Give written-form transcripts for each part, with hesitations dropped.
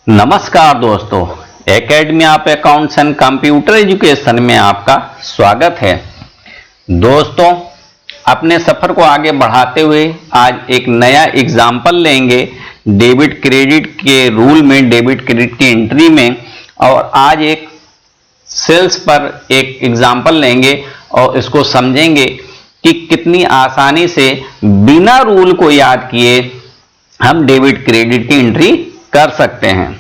नमस्कार दोस्तों, academy of accounts and computer education में आपका स्वागत है। दोस्तों, अपने सफर को आगे बढ़ाते हुए आज एक नया एग्जाम्पल लेंगे डेबिट क्रेडिट के रूल में, डेबिट क्रेडिट की एंट्री में। और आज एक सेल्स पर एक एग्जाम्पल लेंगे और इसको समझेंगे कि कितनी आसानी से बिना रूल को याद किए हम डेबिट क्रेडिट की एंट्री कर सकते हैं।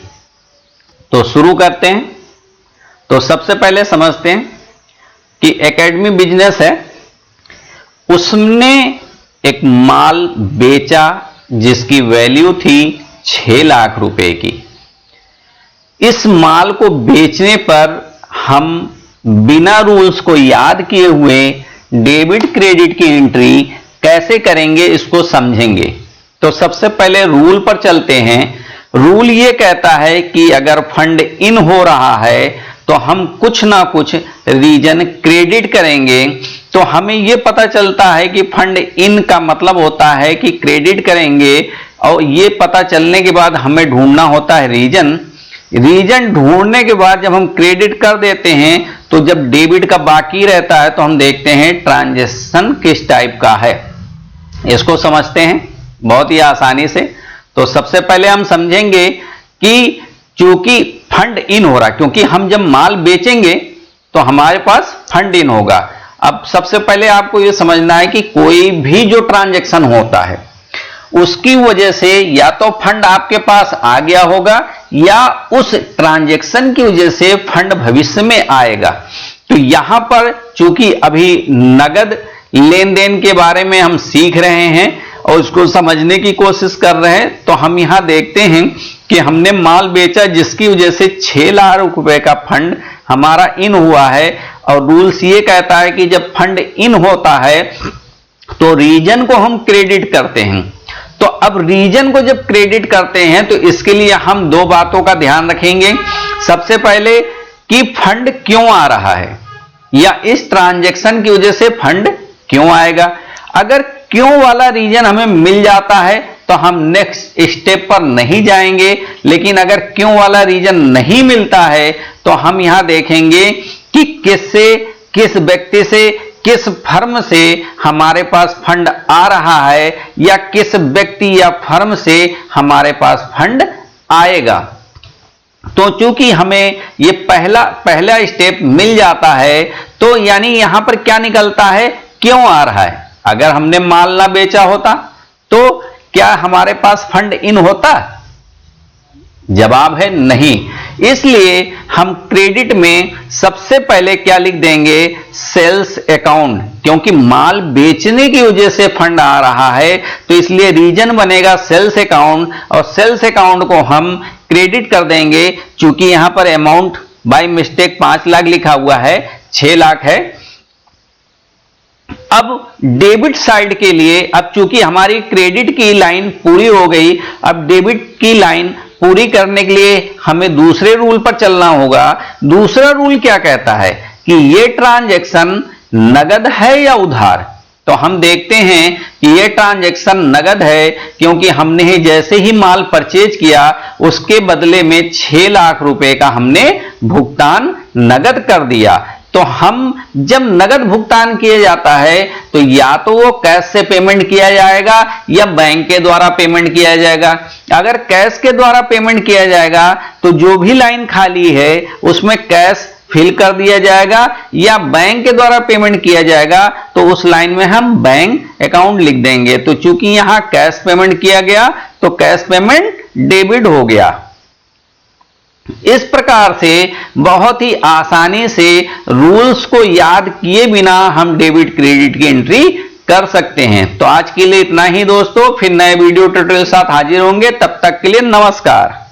तो शुरू करते हैं। तो सबसे पहले समझते हैं कि एकेडमी बिजनेस है, उसने एक माल बेचा जिसकी वैल्यू थी 6 लाख रुपए की। इस माल को बेचने पर हम बिना रूल्स को याद किए हुए डेबिट क्रेडिट की एंट्री कैसे करेंगे इसको समझेंगे। तो सबसे पहले रूल पर चलते हैं। रूल ये कहता है कि अगर फंड इन हो रहा है तो हम कुछ ना कुछ रीजन क्रेडिट करेंगे। तो हमें ये पता चलता है कि फंड इन का मतलब होता है कि क्रेडिट करेंगे, और ये पता चलने के बाद हमें ढूंढना होता है रीजन। रीजन ढूंढने के बाद जब हम क्रेडिट कर देते हैं तो जब डेबिट का बाकी रहता है तो हम देखते हैं ट्रांजैक्शन किस टाइप का है। इसको समझते हैं बहुत ही आसानी से। तो सबसे पहले हम समझेंगे कि चूंकि फंड इन हो रहा है, क्योंकि हम जब माल बेचेंगे तो हमारे पास फंड इन होगा। अब सबसे पहले आपको यह समझना है कि कोई भी जो ट्रांजैक्शन होता है उसकी वजह से या तो फंड आपके पास आ गया होगा या उस ट्रांजैक्शन की वजह से फंड भविष्य में आएगा। तो यहां पर चूंकि अभी नगद लेन देन के बारे में हम सीख रहे हैं और उसको समझने की कोशिश कर रहे हैं, तो हम यहां देखते हैं कि हमने माल बेचा जिसकी वजह से 6 लाख रुपए का फंड हमारा इन हुआ है। और रूल्स ये कहता है कि जब फंड इन होता है तो रीजन को हम क्रेडिट करते हैं। तो अब रीजन को जब क्रेडिट करते हैं तो इसके लिए हम दो बातों का ध्यान रखेंगे। सबसे पहले कि फंड क्यों आ रहा है या इस ट्रांजैक्शन की वजह से फंड क्यों आएगा। अगर क्यों वाला रीजन हमें मिल जाता है तो हम नेक्स्ट स्टेप पर नहीं जाएंगे, लेकिन अगर क्यों वाला रीजन नहीं मिलता है तो हम यहां देखेंगे कि किससे, किस व्यक्ति से, किस फर्म से हमारे पास फंड आ रहा है या किस व्यक्ति या फर्म से हमारे पास फंड आएगा। तो चूंकि हमें ये पहला स्टेप मिल जाता है तो यानी यहां पर क्या निकलता है, क्यों आ रहा है। अगर हमने माल ना बेचा होता तो क्या हमारे पास फंड इन होता? जवाब है नहीं। इसलिए हम क्रेडिट में सबसे पहले क्या लिख देंगे, सेल्स अकाउंट। क्योंकि माल बेचने की वजह से फंड आ रहा है तो इसलिए रीजन बनेगा सेल्स अकाउंट, और सेल्स अकाउंट को हम क्रेडिट कर देंगे। चूंकि यहां पर अमाउंट बाय मिस्टेक 5 लाख लिखा हुआ है, 6 लाख है। अब डेबिट साइड के लिए, अब चूंकि हमारी क्रेडिट की लाइन पूरी हो गई, अब डेबिट की लाइन पूरी करने के लिए हमें दूसरे रूल पर चलना होगा। दूसरा रूल क्या कहता है कि ये ट्रांजैक्शन नगद है या उधार। तो हम देखते हैं कि ये ट्रांजैक्शन नगद है, क्योंकि हमने जैसे ही माल परचेज किया उसके बदले में 6 लाख रुपए का हमने भुगतान नगद कर दिया। तो हम जब नगद भुगतान किया जाता है तो या तो वो कैश से पेमेंट किया जाएगा या बैंक के द्वारा पेमेंट किया जाएगा। अगर कैश के द्वारा पेमेंट किया जाएगा तो जो भी लाइन खाली है उसमें कैश फिल कर दिया जाएगा, या बैंक के द्वारा पेमेंट किया जाएगा तो उस लाइन में हम बैंक अकाउंट लिख देंगे। तो चूंकि यहां कैश पेमेंट किया गया तो कैश पेमेंट डेबिट हो गया। इस प्रकार से बहुत ही आसानी से रूल्स को याद किए बिना हम डेबिट क्रेडिट की एंट्री कर सकते हैं। तो आज के लिए इतना ही दोस्तों, फिर नए वीडियो ट्यूटोरियल साथ हाजिर होंगे। तब तक के लिए नमस्कार।